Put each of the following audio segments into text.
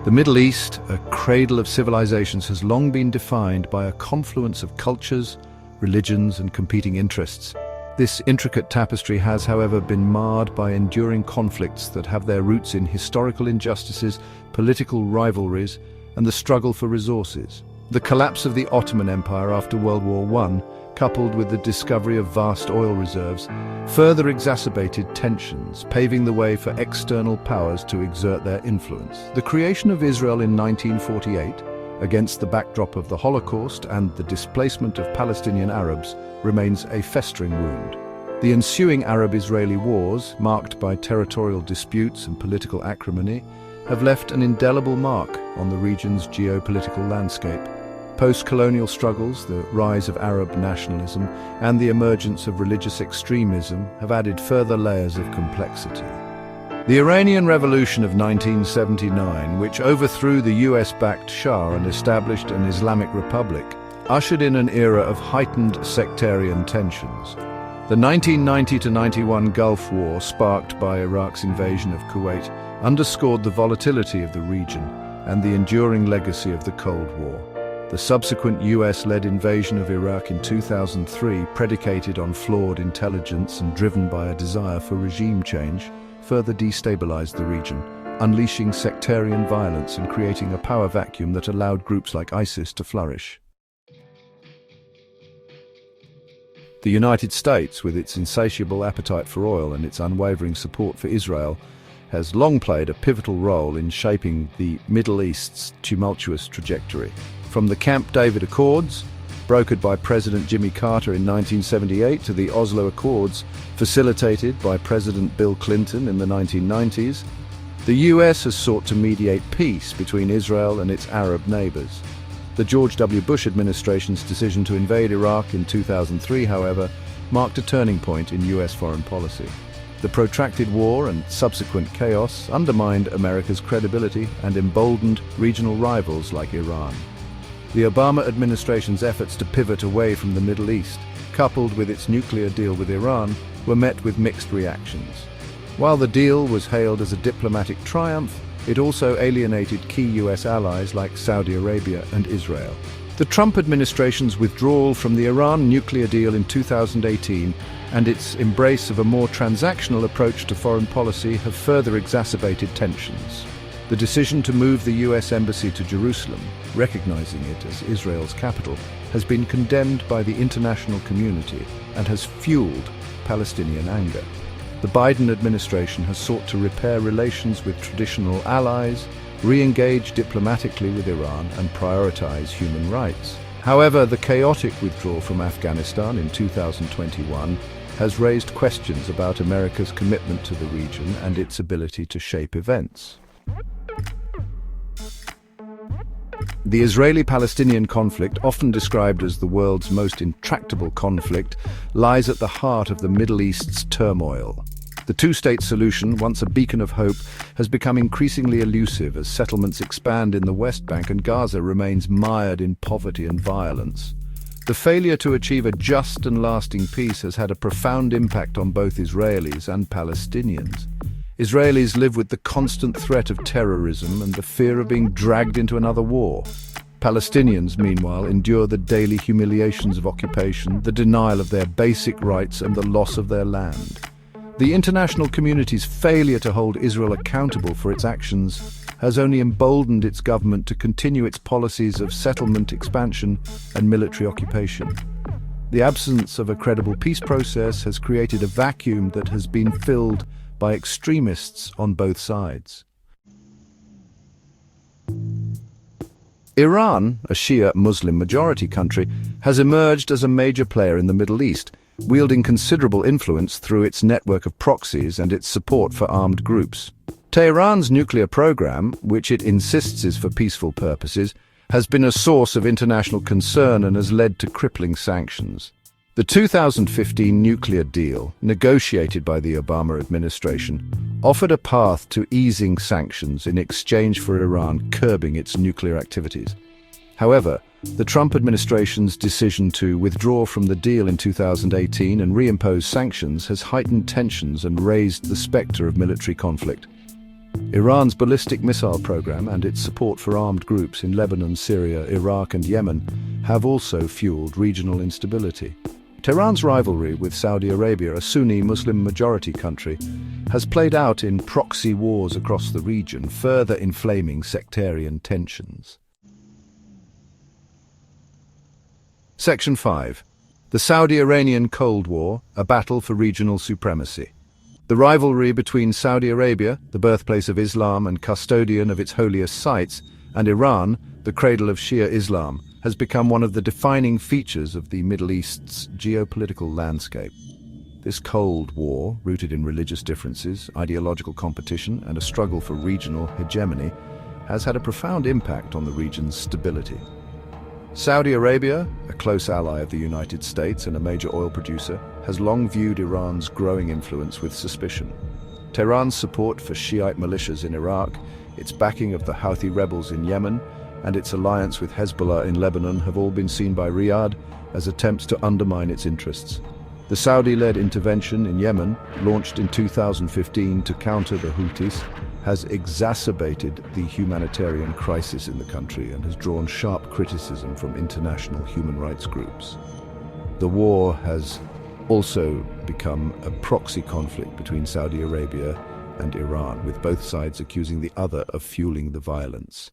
The Middle East, a cradle of civilizations, has long been defined by a confluence of cultures, religions, and competing interests. This intricate tapestry has, however, been marred by enduring conflicts that have their roots in historical injustices, political rivalries, and the struggle for resources. The collapse of the Ottoman Empire after World War I, coupled with the discovery of vast oil reserves, further exacerbated tensions, paving the way for external powers to exert their influence. The creation of Israel in 1948, against the backdrop of the Holocaust and the displacement of Palestinian Arabs, remains a festering wound. The ensuing Arab-Israeli wars, marked by territorial disputes and political acrimony, have left an indelible mark on the region's geopolitical landscape. Post-colonial struggles, the rise of Arab nationalism, and the emergence of religious extremism have added further layers of complexity. The Iranian Revolution of 1979, which overthrew the US-backed Shah and established an Islamic Republic, ushered in an era of heightened sectarian tensions. The 1990-91 Gulf War, sparked by Iraq's invasion of Kuwait, underscored the volatility of the region and the enduring legacy of the Cold War. The subsequent US-led invasion of Iraq in 2003, predicated on flawed intelligence and driven by a desire for regime change, further destabilized the region, unleashing sectarian violence and creating a power vacuum that allowed groups like ISIS to flourish. The United States, with its insatiable appetite for oil and its unwavering support for Israel, has long played a pivotal role in shaping the Middle East's tumultuous trajectory. From the Camp David Accords, brokered by President Jimmy Carter in 1978, to the Oslo Accords, facilitated by President Bill Clinton in the 1990s, the US has sought to mediate peace between Israel and its Arab neighbors. The George W. Bush administration's decision to invade Iraq in 2003, however, marked a turning point in US foreign policy. The protracted war and subsequent chaos undermined America's credibility and emboldened regional rivals like Iran. The Obama administration's efforts to pivot away from the Middle East, coupled with its nuclear deal with Iran, were met with mixed reactions. While the deal was hailed as a diplomatic triumph, it also alienated key US allies like Saudi Arabia and Israel. The Trump administration's withdrawal from the Iran nuclear deal in 2018 and its embrace of a more transactional approach to foreign policy have further exacerbated tensions. The decision to move the US embassy to Jerusalem, recognizing it as Israel's capital, has been condemned by the international community and has fueled Palestinian anger. The Biden administration has sought to repair relations with traditional allies, re-engage diplomatically with Iran, and prioritize human rights. However, the chaotic withdrawal from Afghanistan in 2021 has raised questions about America's commitment to the region and its ability to shape events. The Israeli-Palestinian conflict, often described as the world's most intractable conflict, lies at the heart of the Middle East's turmoil. The two-state solution, once a beacon of hope, has become increasingly elusive as settlements expand in the West Bank and Gaza remains mired in poverty and violence. The failure to achieve a just and lasting peace has had a profound impact on both Israelis and Palestinians. Israelis live with the constant threat of terrorism and the fear of being dragged into another war. Palestinians, meanwhile, endure the daily humiliations of occupation, the denial of their basic rights, and the loss of their land. The international community's failure to hold Israel accountable for its actions has only emboldened its government to continue its policies of settlement expansion and military occupation. The absence of a credible peace process has created a vacuum that has been filled by extremists on both sides. Iran, a Shia Muslim majority country, has emerged as a major player in the Middle East, wielding considerable influence through its network of proxies and its support for armed groups. Tehran's nuclear program, which it insists is for peaceful purposes, has been a source of international concern and has led to crippling sanctions. The 2015 nuclear deal, negotiated by the Obama administration, offered a path to easing sanctions in exchange for Iran curbing its nuclear activities. However, the Trump administration's decision to withdraw from the deal in 2018 and reimpose sanctions has heightened tensions and raised the specter of military conflict. Iran's ballistic missile program and its support for armed groups in Lebanon, Syria, Iraq and Yemen have also fueled regional instability. Tehran's rivalry with Saudi Arabia, a Sunni Muslim-majority country, has played out in proxy wars across the region, further inflaming sectarian tensions. Section 5. The Saudi-Iranian Cold War, a battle for regional supremacy. The rivalry between Saudi Arabia, the birthplace of Islam and custodian of its holiest sites, and Iran, the cradle of Shia Islam, has become one of the defining features of the Middle East's geopolitical landscape. This Cold War, rooted in religious differences, ideological competition, and a struggle for regional hegemony, has had a profound impact on the region's stability. Saudi Arabia, a close ally of the United States and a major oil producer, has long viewed Iran's growing influence with suspicion. Tehran's support for Shiite militias in Iraq, its backing of the Houthi rebels in Yemen, and its alliance with Hezbollah in Lebanon have all been seen by Riyadh as attempts to undermine its interests. The Saudi-led intervention in Yemen, launched in 2015 to counter the Houthis, has exacerbated the humanitarian crisis in the country and has drawn sharp criticism from international human rights groups. The war has also become a proxy conflict between Saudi Arabia and Iran, with both sides accusing the other of fueling the violence.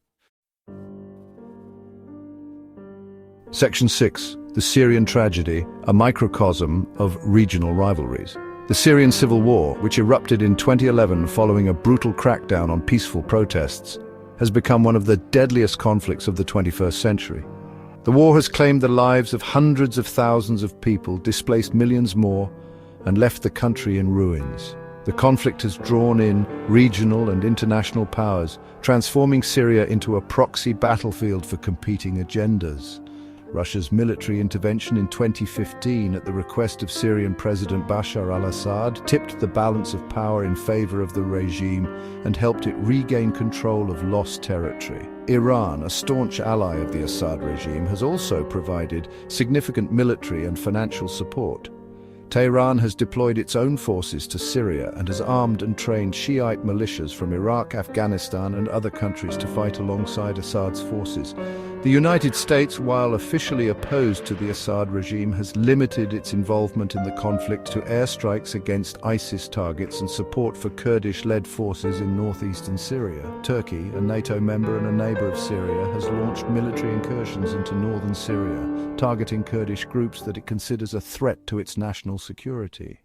Section 6. The Syrian tragedy, a microcosm of regional rivalries. The Syrian civil war, which erupted in 2011 following a brutal crackdown on peaceful protests, has become one of the deadliest conflicts of the 21st century. The war has claimed the lives of hundreds of thousands of people, displaced millions more, and left the country in ruins. The conflict has drawn in regional and international powers, transforming Syria into a proxy battlefield for competing agendas. Russia's military intervention in 2015 at the request of Syrian President Bashar al-Assad tipped the balance of power in favor of the regime and helped it regain control of lost territory. Iran, a staunch ally of the Assad regime, has also provided significant military and financial support. Tehran has deployed its own forces to Syria and has armed and trained Shiite militias from Iraq, Afghanistan and other countries to fight alongside Assad's forces. The United States, while officially opposed to the Assad regime, has limited its involvement in the conflict to airstrikes against ISIS targets and support for Kurdish-led forces in northeastern Syria. Turkey, a NATO member and a neighbor of Syria, has launched military incursions into northern Syria, targeting Kurdish groups that it considers a threat to its national security.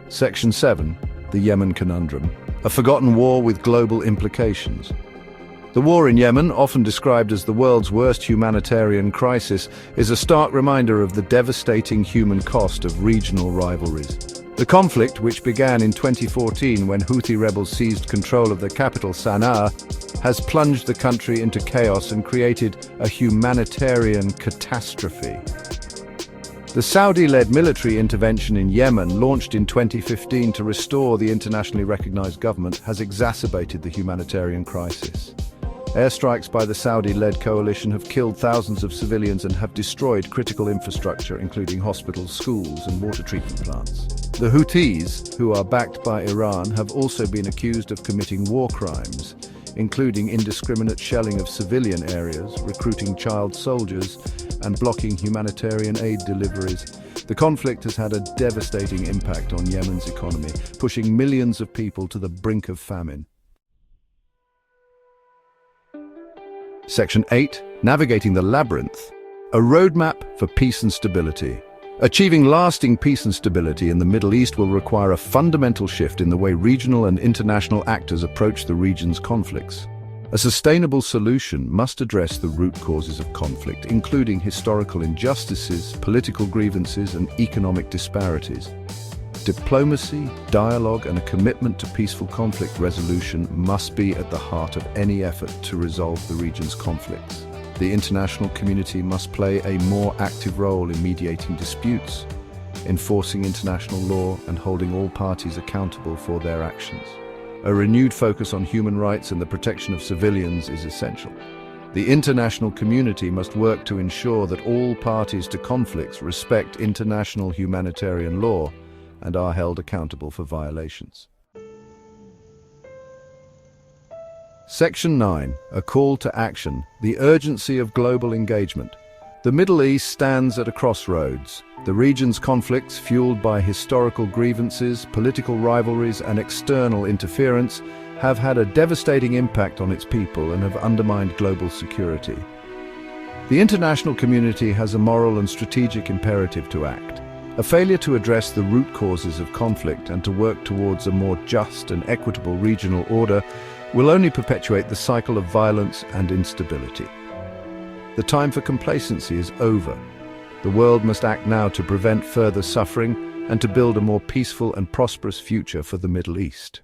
Section 7. The Yemen Conundrum, a forgotten war with global implications. The war in Yemen, often described as the world's worst humanitarian crisis, is a stark reminder of the devastating human cost of regional rivalries. The conflict, which began in 2014 when Houthi rebels seized control of the capital Sana'a, has plunged the country into chaos and created a humanitarian catastrophe. The Saudi-led military intervention in Yemen, launched in 2015 to restore the internationally recognized government, has exacerbated the humanitarian crisis. Airstrikes by the Saudi-led coalition have killed thousands of civilians and have destroyed critical infrastructure, including hospitals, schools, and water treatment plants. The Houthis, who are backed by Iran, have also been accused of committing war crimes, including indiscriminate shelling of civilian areas, recruiting child soldiers, and blocking humanitarian aid deliveries. The conflict has had a devastating impact on Yemen's economy, pushing millions of people to the brink of famine. Section 8. Navigating the Labyrinth, a roadmap for peace and stability. Achieving lasting peace and stability in the Middle East will require a fundamental shift in the way regional and international actors approach the region's conflicts. A sustainable solution must address the root causes of conflict, including historical injustices, political grievances, and economic disparities. Diplomacy, dialogue, and a commitment to peaceful conflict resolution must be at the heart of any effort to resolve the region's conflicts. The international community must play a more active role in mediating disputes, enforcing international law, and holding all parties accountable for their actions. A renewed focus on human rights and the protection of civilians is essential. The international community must work to ensure that all parties to conflicts respect international humanitarian law and are held accountable for violations. Section 9, a call to action, the urgency of global engagement. The Middle East stands at a crossroads. The region's conflicts, fueled by historical grievances, political rivalries, and external interference, have had a devastating impact on its people and have undermined global security. The international community has a moral and strategic imperative to act. A failure to address the root causes of conflict and to work towards a more just and equitable regional order will only perpetuate the cycle of violence and instability. The time for complacency is over. The world must act now to prevent further suffering and to build a more peaceful and prosperous future for the Middle East.